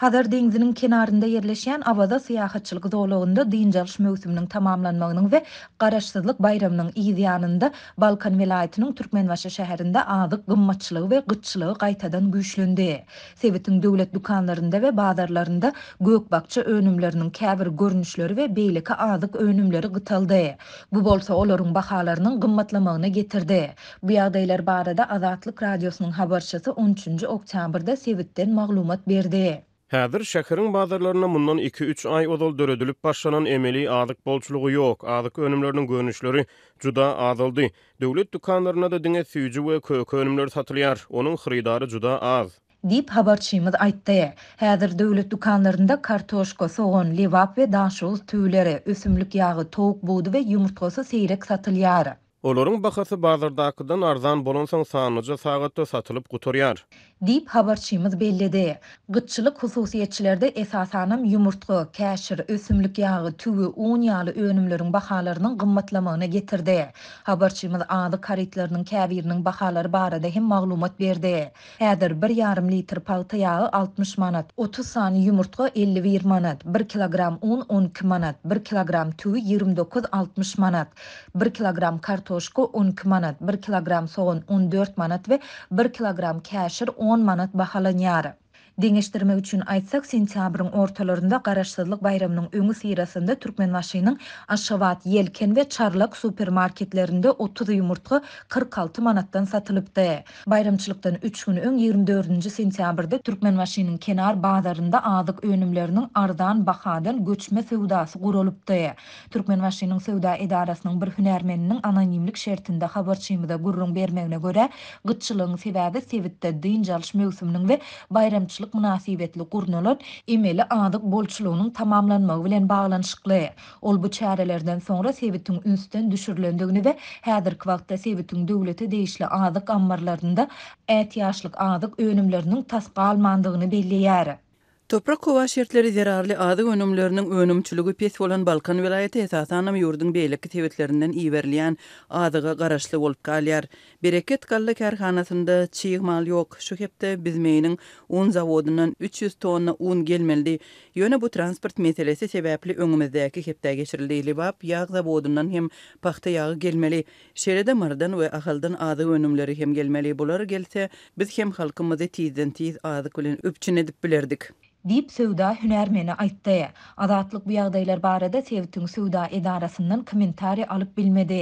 Hazar deňiziniň kenarynda ýerleşýän Abada syýahatçylyk zowlugynda dynjalş möwsüminiň tamamlanmagynyň we garaşsyzlyk bayramynyň ýanynda Balkan welaýatynyň Türkmenbaşy şäherinde azyk gymmatçylygy we gytçylygy gaýtadan güýçlendi. Sebitiň döwlet dukanlarynda we bazarlarynda gökbakça önümleriniň käbir görnüşleri we beýleki azyk önümleri gytaldy. Bu bolsa olaryň bahalarynyň gymmatlamagyna getirdi. Bu ýagdaýlar barada Azatlyk radiosynyň habarçysy 13-nji oktýabrda Sebitden maglumat berdi. Häzir şäheriň bazarlaryna mundan 2-3 ay ozal döredilip başlanan emeli azyk bolçulugy ýok. Azyk önümleriniň görnüşleri juda azaldy. Döwlet dukanlaryna da diňe süýji we köke önümler satylýar. Onuň xyridary juda az. Dip habarçymyz aýtdy. Häzir döwlet dukanlarynda kartoşka, soğan, lewap we daşoz tüýleri, ösümlik ýagy, towuk buğdy we ýumurtgasy seýrek satylýar. Olaryň bahasy bazardakydan arzan bolansaň sanyja sagatda satılıp gutarýar. Dip habarçymyz bellidi. Gytçylyk hususiýetçilerde esasanam ýumurtga, käşir, ösümlik ýagy, tüwü, un ýaly önümleriň bahalarynyň gymmatlamagyna getirdi. Habarçymyz azyk karitlarynyň käbiriniň bahalary barada hem maglumat berdi. Häzir 1,5 litr palta ýagy 60 manat, 30 sany ýumurtga 51 manat, 1 kilogram un 12 manat, 1 kilogram tüwü 29-60 manat, 1 kilogram kartoşka 12 manat, 1 kilogram soğan 14 manat we 1 kilogram käşir 10 manat bahalanýar. Deňeşdirmek üçin aýtsak, sentýabryň ortalarynda garaşsyzlyk bayramynyň öňü syrasynda Türkmenbaşynyň Aşgabat, Yelken we Çarlak supermarketlerinde 30 ýumurtga 46 manatdan satylypdy. Bayramçylykdan 3 gün öň 24-nji sentýabrda Türkmenbaşynyň kenar bazarynda azyk önümleriniň arzan bahadan göçme sewdasy guralypdy. Türkmenbaşynyň sewda edarasynyň bir hünärmeniniň anonimlik şertinde habarçymyza gurrun bermegine göre, gytçylygyň sebäbi Sebitde dynjalş möwsüminiň we bayramçylyk münasibetli gurnalar emeli azyk bolçulugynyň tamamlanmagy bilen baglanyşykly. Ol bu çärelerden soňra Sebitiň ünsden düşürilendigini we häzirki wagtda Sebitiň döwleti değişli azyk ambarlarynda ätýaşlyk azyk önümleriniň tasga almandygyny belliýär. Toprak hova şertleri zerarly azyk önümleriniň önümçüligi pes bolan Balkan welaýaty esasanam ýurdun beýleki tebetlerinden iýerilýän azyga garaşly bolup galýar. Bereket galla kärhanasynda çyýg mal ýok. Şu hepde bizmeýiniň un zawodundan 300 tonna un gelmeli. Ýöne bu transport meselesi sebäpli öňümizdäki hepde geçirildi. Lewap ýag zawodundan hem paxta ýagy gelmeli. Şerede mardan we ahaldan azyk önümleri hem gelmeli. Bular gelse biz hem halkymyzy tizden tiz azyk bilen öpçün edip bilerdik. Dip sewda hünärmeni aýtdy. Azatlyk bu ýagdaýlar barada Sebitiň sewda edarasyndan kommentari alyp bilmedi.